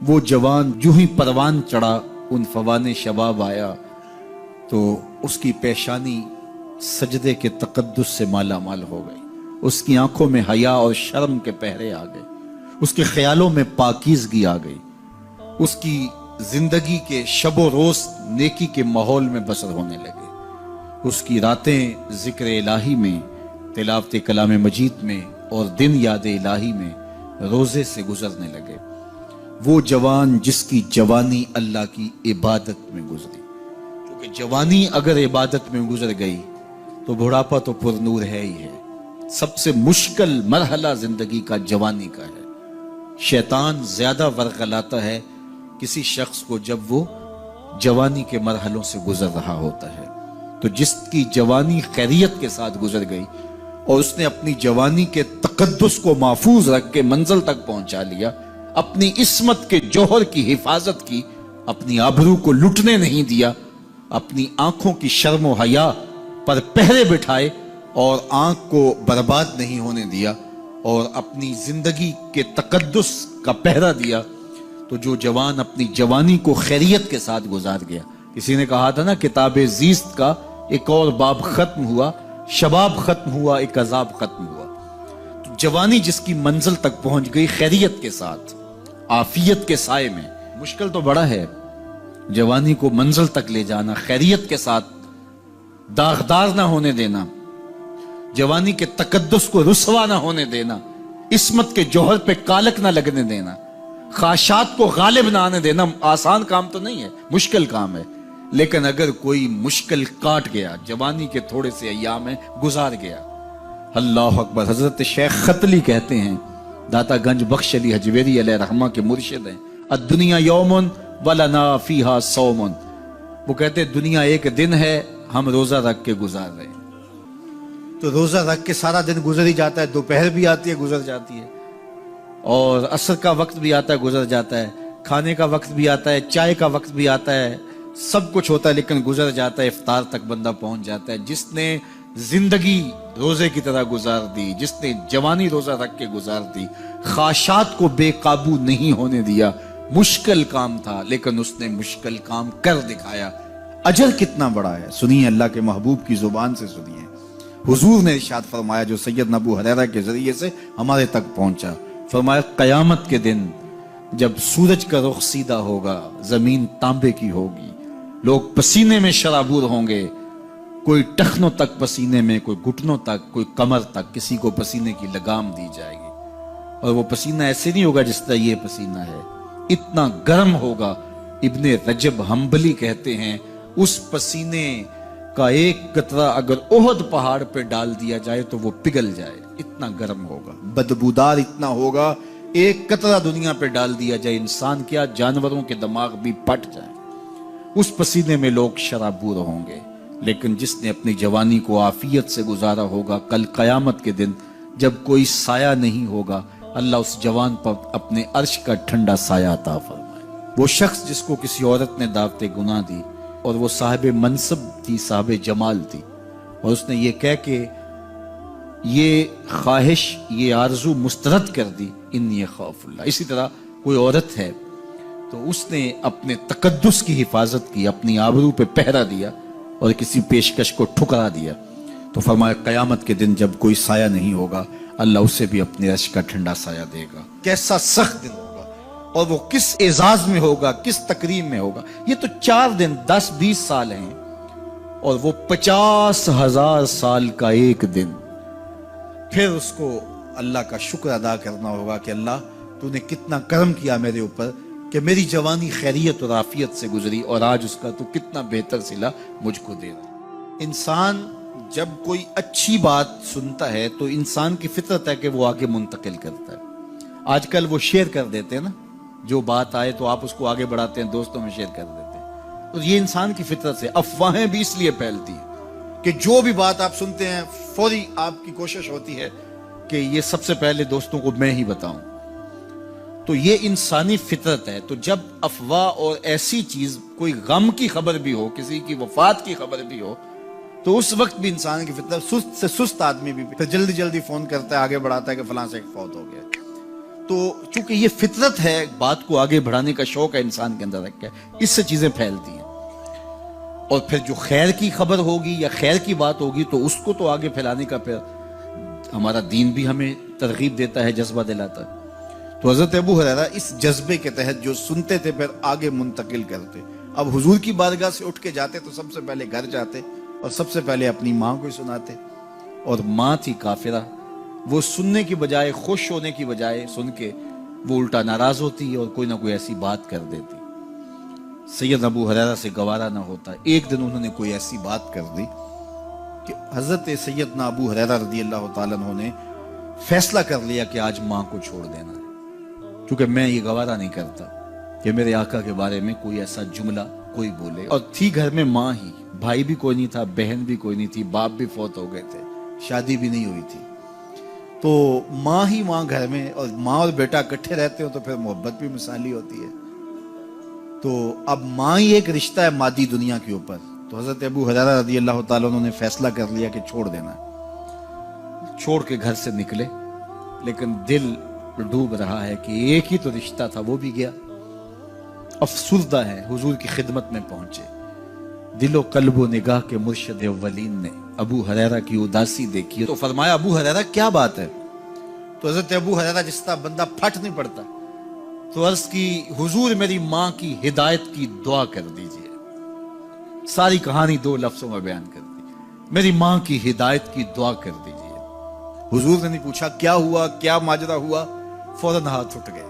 وہ جوان جو ہی پروان چڑھا ان فوان شباب آیا تو اس کی پیشانی سجدے کے تقدس سے مالا مال ہو گئی، اس کی آنکھوں میں حیا اور شرم کے پہرے آ گئے، اس کے خیالوں میں پاکیزگی آ گئی، اس کی زندگی کے شب و روز نیکی کے ماحول میں بسر ہونے لگے، اس کی راتیں ذکر الہی میں، تلاوت کلام مجید میں اور دن یاد الہی میں روزے سے گزرنے لگے۔ وہ جوان جس کی جوانی اللہ کی عبادت میں گزری، کیونکہ جوانی اگر عبادت میں گزر گئی تو بڑھاپا تو پر نور ہے ہی ہے۔ سب سے مشکل مرحلہ زندگی کا جوانی کا ہے۔ شیطان زیادہ ورغلاتا ہے کسی شخص کو جب وہ جوانی کے مرحلوں سے گزر رہا ہوتا ہے۔ تو جس کی جوانی خیریت کے ساتھ گزر گئی اور اس نے اپنی جوانی کے تقدس کو محفوظ رکھ کے منزل تک پہنچا لیا، اپنی عصمت کے جوہر کی حفاظت کی، اپنی آبرو کو لٹنے نہیں دیا، اپنی آنکھوں کی شرم و حیا پر پہرے بٹھائے اور آنکھ کو برباد نہیں ہونے دیا اور اپنی زندگی کے تقدس کا پہرا دیا، تو جو جوان اپنی جوانی کو خیریت کے ساتھ گزار گیا۔ کسی نے کہا تھا نا، کتاب زیست کا ایک اور باب ختم ہوا، شباب ختم ہوا، ایک عذاب ختم ہوا۔ تو جوانی جس کی منزل تک پہنچ گئی خیریت کے ساتھ، عافیت کے سائے میں، مشکل تو بڑا ہے جوانی کو منزل تک لے جانا، خیریت کے ساتھ، داغدار نہ ہونے دینا، جوانی کے تقدس کو رسوا نہ ہونے دینا، عصمت کے جوہر پہ کالک نہ لگنے دینا، خواہشات کو غالب نہ آنے دینا۔ آسان کام تو نہیں ہے، مشکل کام ہے، لیکن اگر کوئی مشکل کاٹ گیا، جوانی کے تھوڑے سے ایام میں گزار گیا، اللہ اکبر۔ حضرت شیخ ختلی کہتے ہیں، داتا گنج بخش علی حجویری علیہ رحمہ کے مرشد ہیں، الدنیا یوم ولنا فیہا صوم۔ وہ کہتے ہیں دنیا ایک دن ہے، ہم روزہ رکھ کے گزار رہے ہیں۔ تو روزہ رکھ کے سارا دن گزر ہی جاتا ہے، دوپہر بھی آتی ہے گزر جاتی ہے، اور عصر کا وقت بھی آتا ہے گزر جاتا ہے، کھانے کا وقت بھی آتا ہے، چائے کا وقت بھی آتا ہے، سب کچھ ہوتا ہے لیکن گزر جاتا ہے، افطار تک بندہ پہنچ جاتا ہے۔ جس نے زندگی روزے کی طرح گزار دی، جس نے جوانی روزہ رکھ کے گزار دی، خواہشات کو بے قابو نہیں ہونے دیا، مشکل کام تھا لیکن اس نے مشکل کام کر دکھایا۔ اجر کتنا بڑا ہے، سنیے اللہ کے محبوب کی زبان سے سنیے۔ حضور نے ارشاد فرمایا جو سیدنا ابو ہریرہ کے ذریعے سے ہمارے تک پہنچا، فرمایا قیامت کے دن جب سورج کا رخ سیدھا ہوگا، زمین تانبے کی ہوگی، لوگ پسینے میں شرابور ہوں گے، کوئی ٹخنوں تک پسینے میں، کوئی گھٹنوں تک، کوئی کمر تک، کسی کو پسینے کی لگام دی جائے گی، اور وہ پسینہ ایسے نہیں ہوگا جس طرح یہ پسینہ ہے، اتنا گرم ہوگا۔ ابن رجب حنبلی کہتے ہیں اس پسینے کا ایک قطرہ اگر احد پہاڑ پہ ڈال دیا جائے تو وہ پگھل جائے، اتنا گرم ہوگا، بدبودار اتنا ہوگا، ایک قطرہ دنیا پہ ڈال دیا جائے، انسان کیا جانوروں کے دماغ بھی پھٹ جائیں، اس پسینے میں لوگ شرابور ہوں گے۔ لیکن جس نے اپنی جوانی کو عافیت سے گزارا ہوگا، کل قیامت کے دن جب کوئی سایہ نہیں ہوگا، اللہ اس جوان پر اپنے عرش کا ٹھنڈا سایہ عطا فرمائے۔ وہ شخص جس کو کسی عورت نے دعوت گناہ دی اور وہ صاحب منصب تھی، صاحب جمال تھی، اور اس نے یہ کہہ کہ یہ خواہش، یہ آرزو مسترد کر دی، انی خاف اللہ۔ اسی طرح کوئی عورت ہے تو اس نے اپنے تقدس کی حفاظت کی، اپنی آبرو پہ پہرا دیا اور کسی پیشکش کو ٹھکرا دیا، تو فرمایا قیامت کے دن جب کوئی سایہ نہیں ہوگا، اللہ اسے بھی اپنے عرش کا ٹھنڈا سایہ دے گا۔ کیسا سخت دن ہوگا، اور وہ کس اعزاز میں ہوگا، کس تکریم میں ہوگا۔ یہ تو 4 دن 10-20 سال ہیں، اور وہ 50,000 سال کا ایک دن۔ پھر اس کو اللہ کا شکر ادا کرنا ہوگا کہ اللہ تو نے کتنا کرم کیا میرے اوپر کہ میری جوانی خیریت اور عافیت سے گزری، اور آج اس کا تو کتنا بہتر صلہ مجھ کو دے رہا۔ انسان جب کوئی اچھی بات سنتا ہے تو انسان کی فطرت ہے کہ وہ آگے منتقل کرتا ہے۔ آج کل وہ شیئر کر دیتے ہیں نا، جو بات آئے تو آپ اس کو آگے بڑھاتے ہیں، دوستوں میں شیئر کر دیتے ہیں۔ تو یہ انسان کی فطرت سے افواہیں بھی اس لیے پھیلتی ہیں کہ جو بھی بات آپ سنتے ہیں فوری آپ کی کوشش ہوتی ہے کہ یہ سب سے پہلے دوستوں کو میں ہی بتاؤں۔ تو یہ انسانی فطرت ہے۔ تو جب افواہ اور ایسی چیز، کوئی غم کی خبر بھی ہو، کسی کی وفات کی خبر بھی ہو، تو اس وقت بھی انسان کی فطرت، سست سے سست آدمی بھی پھر جلدی جلدی فون کرتا ہے، آگے بڑھاتا ہے کہ فلاں سے ایک فوت ہو گیا۔ تو چونکہ یہ فطرت ہے، بات کو آگے بڑھانے کا شوق ہے انسان کے اندر رکھا ہے، اس سے چیزیں پھیلتی ہیں، اور پھر جو خیر کی خبر ہوگی یا خیر کی بات ہوگی تو اس کو تو آگے پھیلانے کا پھر ہمارا دین بھی ہمیں ترغیب دیتا ہے، جذبہ دلاتا ہے۔ تو حضرت ابو ہریرہ اس جذبے کے تحت جو سنتے تھے پھر آگے منتقل کرتے۔ اب حضور کی بارگاہ سے اٹھ کے جاتے تو سب سے پہلے گھر جاتے اور سب سے پہلے اپنی ماں کو سناتے، اور ماں تھی کافرہ، وہ سننے کی بجائے، خوش ہونے کی بجائے سن کے وہ الٹا ناراض ہوتی اور کوئی نہ کوئی ایسی بات کر دیتی۔ سید ابو ہریرہ سے گوارا نہ ہوتا، ایک دن انہوں نے کوئی ایسی بات کر دی کہ حضرت سیدنا ابو ہریرہ رضی اللہ تعالیٰ عنہ نے فیصلہ کر لیا کہ آج ماں کو چھوڑ دینا ہے، کیونکہ میں یہ گوارا نہیں کرتا کہ میرے آقا کے بارے میں کوئی ایسا جملہ کوئی بولے۔ اور تھی گھر میں ماں ہی، بھائی بھی کوئی نہیں تھا، بہن بھی کوئی نہیں تھی، باپ بھی فوت ہو گئے تھے، شادی بھی نہیں ہوئی تھی، تو ماں ہی ماں گھر میں، اور ماں اور بیٹا اکٹھے رہتے ہو تو پھر محبت بھی مثالی ہوتی ہے۔ تو اب ماں ہی ایک رشتہ ہے مادی دنیا کے اوپر، تو حضرت ابو ہریرہ رضی اللہ تعالیٰ عنہ نے فیصلہ کر لیا کہ چھوڑ دینا ہے۔ چھوڑ کے گھر سے نکلے، لیکن دل ڈوب رہا ہے کہ ایک ہی تو رشتہ تھا وہ بھی گیا۔ افسردہ ہے، حضور کی خدمت میں پہنچے، دل و قلب و نگاہ کے مرشد اولین نے ابو ہریرہ کی اداسی دیکھی تو فرمایا ابو ہریرہ کیا بات ہے؟ تو حضرت ابو ہریرہ جس طرح بندہ پھٹ نہیں پڑتا، تو عرض کی حضور میری ماں کی ہدایت کی دعا کر دیجئے۔ ساری کہانی 2 لفظوں میں بیان کر دی، میری ماں کی ہدایت کی دعا کر دیجئے۔ حضور نے نہیں پوچھا کیا ہوا، کیا ماجرا ہوا، فوراً ہاتھ اٹھ گئے،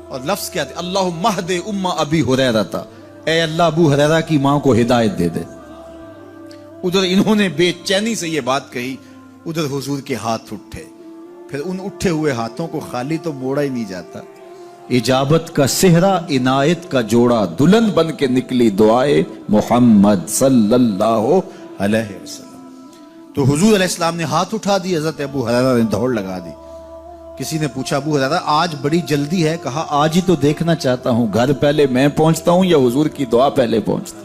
اور لفظ کیا تھے؟ اللہم اہد ام ابی ہریرہ تھا، اے اللہ ابو ہریرہ کی ماں کو ہدایت دے دے۔ ادھر انہوں نے بے چینی سے یہ بات کہی، ادھر حضور کے ہاتھ اٹھے، پھر ان اٹھے ہوئے ہاتھوں کو خالی تو موڑا ہی نہیں جاتا، اجابت کا صحرا عنایت کا جوڑا، دلہن بن کے نکلی دعائے محمد صلی اللہ علیہ وسلم۔ تو حضور علیہ السلام نے ہاتھ اٹھا دی، حضرت ابو ہریرہ نے دوڑ لگا دی۔ کسی نے پوچھا ابو ہریرہ آج بڑی جلدی ہے؟ کہا آج ہی تو دیکھنا چاہتا ہوں، گھر پہلے میں پہنچتا ہوں یا حضور کی دعا پہلے پہنچتی؟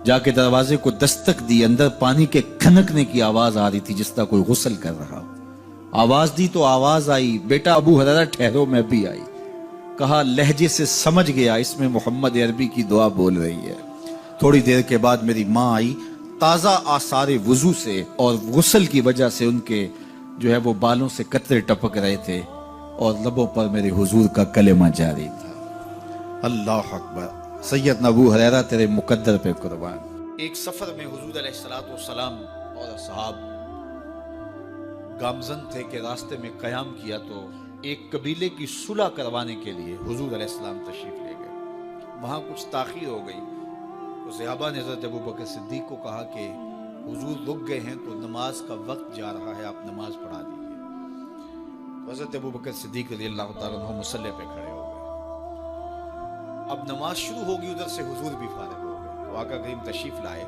جا کے دروازے کو دستک دی، اندر پانی کے کھنکنے کی آواز آ رہی تھی جس طرح کوئی غسل کر رہا ہو۔ آواز دی تو آواز آئی، بیٹا ابو ہریرہ ٹھہرو، میں بھی آئی۔ کہا لہجے سے سمجھ گیا اس میں محمد عربی کی دعا بول رہی ہے۔ تھوڑی دیر کے بعد میری ماں آئی، تازہ آثار وضو سے اور غسل کی وجہ سے ان کے جو ہے وہ بالوں سے قطرے ٹپک رہے تھے، اور لبوں پر میرے حضور کا کلمہ جاری تھا۔ اللہ اکبر، سیدنا ابو ہریرہ تیرے مقدر پہ قربان۔ ایک سفر میں حضور علیہ السلام اور اصحاب گامزن تھے کہ راستے میں قیام کیا تو ایک قبیلے کی صلح کروانے کے لیے حضور علیہ السلام تشریف لے گئے۔ وہاں کچھ تاخیر ہو گئی تو صحابہ نے حضرت ابو بکر صدیق کو کہا کہ حضور رک گئے ہیں تو نماز کا وقت جا رہا ہے، آپ نماز پڑھا دیجیے۔ حضرت ابو بکر صدیق رضی اللہ تعالیٰ عنہ مصلی پہ کھڑے ہو گئے۔ اب نماز شروع ہوگی، ادھر سے حضور بھی فارغ ہو گئے تو آقا کریم تشریف لائے۔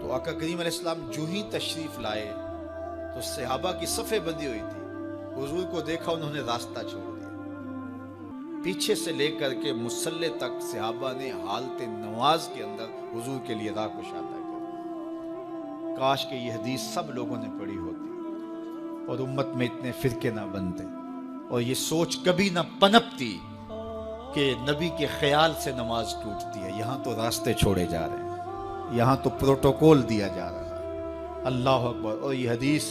تو آقا کریم علیہ السلام جو ہی تشریف لائے تو صحابہ کی صفیں بندی ہوئی تھی، حضور کو دیکھا انہوں نے راستہ چھوڑ دیا۔ پیچھے سے لے کر کے مصلی تک صحابہ نے حالت نماز کے اندر حضور کے لیے راہ کشادہ کر۔ کاش کہ یہ حدیث سب لوگوں نے پڑھی ہوتی اور امت میں اتنے فرقے نہ بنتے، اور یہ سوچ کبھی نہ پنپتی کہ نبی کے خیال سے نماز ٹوٹتی ہے۔ یہاں تو راستے چھوڑے جا رہے ہیں، یہاں تو پروٹوکول دیا جا رہا ہے۔ اللہ اکبر، اور یہ حدیث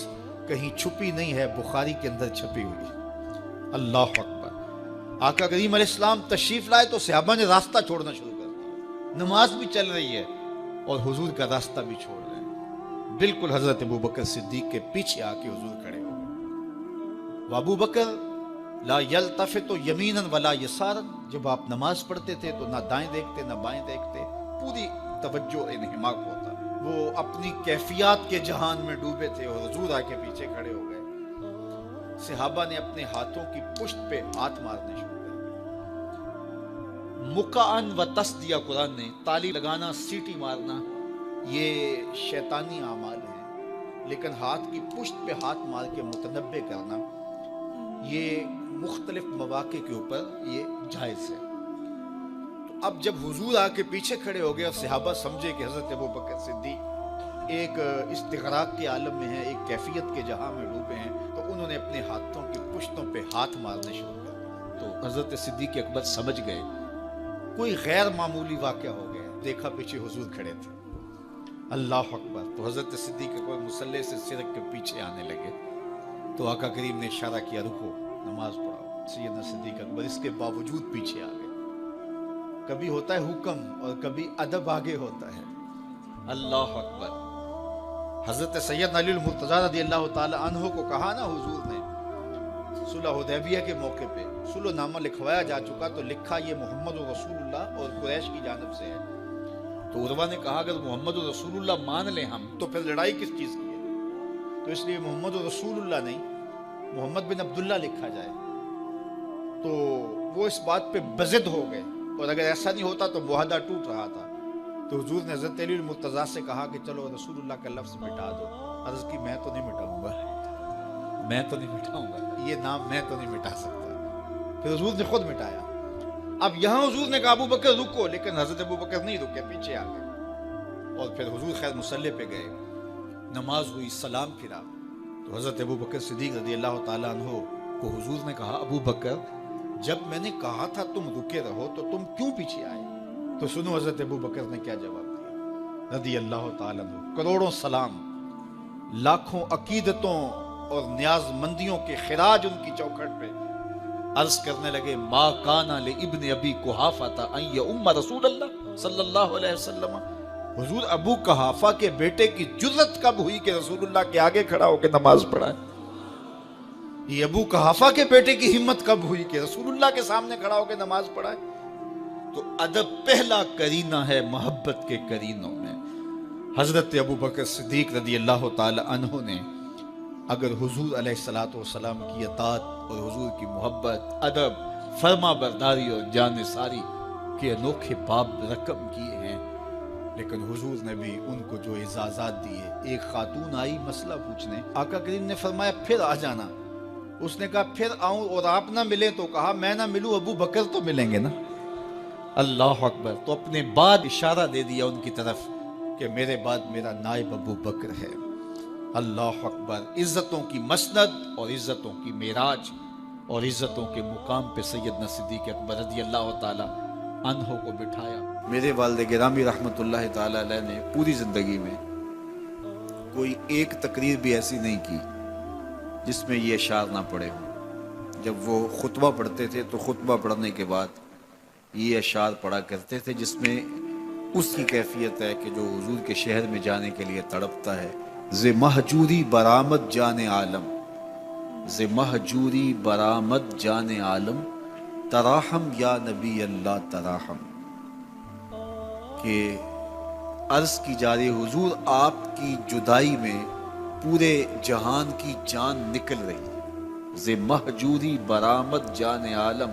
کہیں چھپی نہیں ہے، بخاری کے اندر چھپی ہوئی۔ اللہ اکبر، آقا کریم علیہ السلام تشریف لائے تو صحابہ نے راستہ چھوڑنا شروع کر دیا، نماز بھی چل رہی ہے اور حضور کا راستہ بھی چھوڑ رہے ہیں۔ بالکل حضرت ابو بکر صدیق کے پیچھے آ کے حضور کھڑے ہو گئے۔ ابو بکر لا یلتفت یمینا ولا یسارا، جب آپ نماز پڑھتے تھے تو نہ دائیں دیکھتے نہ بائیں دیکھتے، پوری توجہ انہماک ہوتا۔ وہ اپنی کیفیات کے جہان میں ڈوبے تھے اور حضور آ کے پیچھے کھڑے ہو گئے۔ صحابہ نے اپنے ہاتھوں کی پشت پہ ہاتھ مارنے شروع کر دیے۔ مقعن و تصدیہ، قرآن نے تالی لگانا، سیٹی مارنا، یہ شیطانی اعمال ہیں، لیکن ہاتھ کی پشت پہ ہاتھ مار کے متنبع کرنا یہ مختلف مواقع کے اوپر یہ جائز ہے۔ تو اب جب حضور آ کے پیچھے کھڑے ہو گئے اور صحابہ سمجھے کہ حضرت ابو بکر صدیق ایک استغراق کے عالم میں ہیں، ایک کیفیت کے جہاں میں ڈوبے ہیں، تو انہوں نے اپنے ہاتھوں کی پشتوں پہ ہاتھ مارنے شروع کر دیے۔ تو حضرت صدیق اکبر سمجھ گئے کوئی غیر معمولی واقعہ ہو گیا۔ دیکھا پیچھے حضور کھڑے تھے، اللہ اکبر۔ تو حضرت صدیق اکبر مصلی سے سرک کے پیچھے آنے لگے، تو آقا کریم نے اشارہ کیا رکو، نماز پڑھاؤ۔ سیدنا صدیق اکبر اس کے باوجود پیچھے آ گئے۔ کبھی ہوتا ہے حکم اور کبھی ادب آگے ہوتا ہے، اللہ اکبر۔ حضرت سیدنا علی المرتضیٰ رضی اللہ تعالی عنہ کو کہا نا حضور نے صلح حدیبیہ کے موقع پہ، صلح نامہ لکھوایا جا چکا، تو لکھا یہ محمد رسول اللہ اور قریش کی جانب سے ہے۔ تو عروہ نے کہا اگر محمد رسول اللہ مان لیں ہم تو پھر لڑائی کس چیز کی ہے؟ تو اس لیے محمد رسول اللہ نہیں، محمد بن عبداللہ لکھا جائے۔ تو وہ اس بات پہ بضد ہو گئے، اور اگر ایسا نہیں ہوتا تو معاہدہ ٹوٹ رہا تھا۔ تو حضور نے حضرت علی المرتضیٰ سے کہا کہ چلو رسول اللہ کا لفظ مٹا دو۔ عرض کی میں تو نہیں مٹاؤں گا، میں تو نہیں مٹاؤں گا، یہ نام میں تو نہیں مٹا سکتا۔ پھر حضور نے خود مٹایا۔ اب یہاں حضور نے کہا ابو بکر رکو، لیکن حضرت ابو بکر نہیں رکے، پیچھے آ گئے۔ اور پھر حضور خیر مصلی پہ گئے، نماز ہوئی، سلام پھرا۔ تو حضرت ابو بکر صدیق رضی اللہ تعالیٰ عنہ کو حضور نے کہا ابو بکر جب میں نے کہا تھا تم رکے رہو تو تم کیوں پیچھے آئے؟ تو سنو حضرت ابو بکر نے کیا جواب دیا رضی اللہ تعالیٰ عنہ۔ کروڑوں سلام، لاکھوں عقیدتوں اور نیاز مندیوں کے خراج ان کی چوکھٹ پہ عرض کرنے لگے ما کانا لابن ابی قحافہ ان یؤم رسول اللہ صلی اللہ علیہ وسلم۔ حضور ابو قحافہ کے بیٹے کی جرت کب ہوئی کہ رسول اللہ کے آگے کھڑا ہو کے نماز پڑھائے؟ یہ ابو قحافہ کے بیٹے کی ہمت کب ہوئی کہ رسول اللہ کے سامنے کھڑا ہو کے نماز پڑھائے؟ تو ادب پہلا کرینہ ہے محبت کے کرینوں میں۔ حضرت ابو بکر صدیق رضی اللہ تعالی عنہ نے اگر حضور علیہ الصلوۃ والسلام کی اطاعت اور حضور کی محبت، ادب، فرما برداری اور جان ساری کے انوکھے باب رقم کیے ہیں، لیکن حضور نے بھی ان کو جو اعزازات دیے۔ ایک خاتون آئی مسئلہ پوچھنے، آقا کریم نے فرمایا پھر آ جانا۔ اس نے کہا پھر آؤں اور آپ نہ ملے؟ تو کہا میں نہ ملوں ابو بکر تو ملیں گے نا، اللہ اکبر۔ تو اپنے بعد اشارہ دے دیا ان کی طرف کہ میرے بعد میرا نائب ابو بکر ہے، اللہ اکبر۔ عزتوں کی مسند اور عزتوں کی معراج اور عزتوں کے مقام پہ سیدنا صدیق اکبر رضی اللہ تعالی عنہ کو بٹھایا۔ میرے والد گرامی رحمت اللہ تعالی علیہ نے پوری زندگی میں کوئی ایک تقریر بھی ایسی نہیں کی جس میں یہ اشعار نہ پڑے ہوں۔ جب وہ خطبہ پڑھتے تھے تو خطبہ پڑھنے کے بعد یہ اشعار پڑھا کرتے تھے، جس میں اس کی کیفیت ہے کہ جو حضور کے شہر میں جانے کے لیے تڑپتا ہے۔ ز مہجوری برآمد جان عالم، ز مہجوری برآمد جان عالم، تراہم یا نبی اللہ تراہم۔ کہ عرض کی جا رہی حضور آپ کی جدائی میں پورے جہان کی جان نکل رہی۔ ز مہجوری برآمد جان عالم،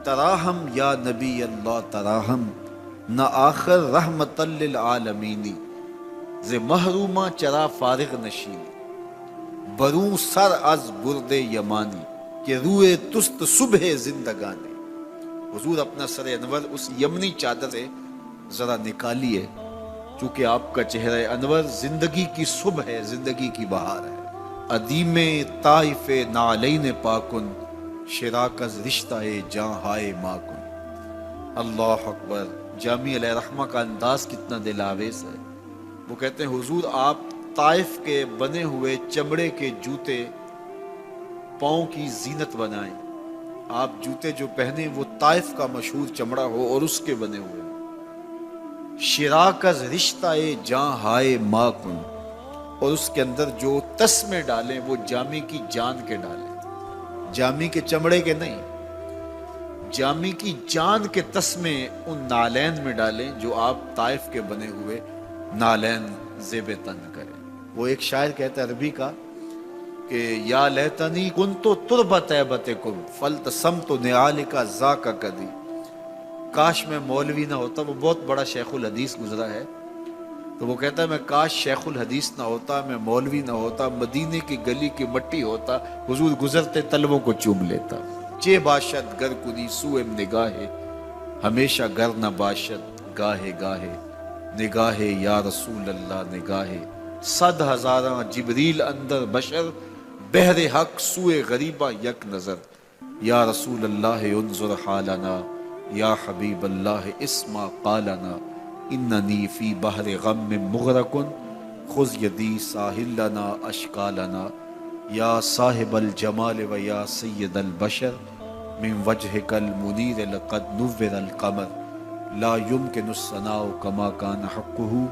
تراہم یا نبی اللہ تراہم، نہ آخر رحمت للعالمین، ز محرومہ چرا فارغ نشین، بروں سر از برد یمانی، کہ روئے تست صبح زندگانی۔ حضور اپنا سر انور اس یمنی چادر سے ذرا نکالیے، چونکہ آپ کا چہرہ انور زندگی کی صبح ہے، زندگی کی بہار ہے۔ ادیم طائف نعلین پاکن، شراکز رشتہ جاں ہائے ماکن۔ اللہ اکبر۔ جامی علیہ رحمہ کا انداز کتنا دل آویز ہے۔ وہ کہتے ہیں حضور آپ طائف کے بنے ہوئے چمڑے کے جوتے پاؤں کی زینت بنائیں۔ آپ جوتے جو پہنے وہ طائف کا مشہور چمڑا ہو اور اس کے بنے ہوئے۔ شراکز رشتہ جاں ہائے ماکن، اور اس کے اندر جو تسمے ڈالیں وہ جامی کی جان کے ڈالیں، جامی کے چمڑے کے نہیں، جامی کی جان کے تسمے ان نالین میں ڈالیں جو آپ طائف کے بنے ہوئے نالین زیب تن کریں۔ وہ ایک شاعر کہتا ہے عربی کا کہ یا لیتنی کنتو تربت ایبتکم فلتسمت نعالک ذاک کدی۔ کاش میں مولوی نہ ہوتا، وہ بہت بڑا شیخ الحدیث گزرا ہے، تو وہ کہتا ہے میں کاش شیخ الحدیث نہ ہوتا، میں مولوی نہ ہوتا، مدینے کی گلی کی مٹی ہوتا، حضور گزرتے طلبوں کو چوم لیتا۔ چے باشد گر کنی سوئم نگاہے، ہمیشہ گر نہ باشد گاہے گاہے، نگاہ یا رسول اللہ نگاہ، 100,000 جبریل اندر بشر، بحر حق سوئے غریبہ یک نظر، یا رسول اللہ انظر حالنا، یا حبیب اللہ اسمع قالنا، اننی فی بحر غم مغرقن، خذ یدی ساحل لنا اشکالنا، یا صاحب الجمال و یا سید البشر، من وجهک المنیر لقد نور القمر، لا يمکن الثناء کما کان حقہ،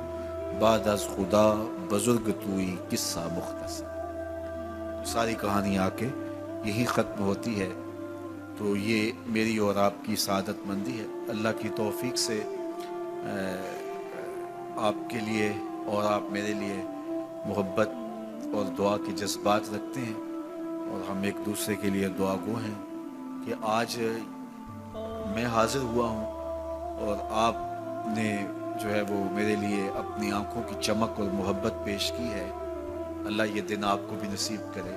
بعد از خدا بزرگ توئی قصہ مختصر۔ ساری کہانی آ کے یہی ختم ہوتی ہے۔ تو یہ میری اور آپ کی سعادت مندی ہے۔ اللہ کی توفیق سے آپ کے لیے اور آپ میرے لیے محبت اور دعا کے جذبات رکھتے ہیں، اور ہم ایک دوسرے کے لیے دعا گو ہیں کہ آج میں حاضر ہوا ہوں اور آپ نے جو ہے وہ میرے لیے اپنی آنکھوں کی چمک اور محبت پیش کی ہے۔ اللہ یہ دن آپ کو بھی نصیب کرے۔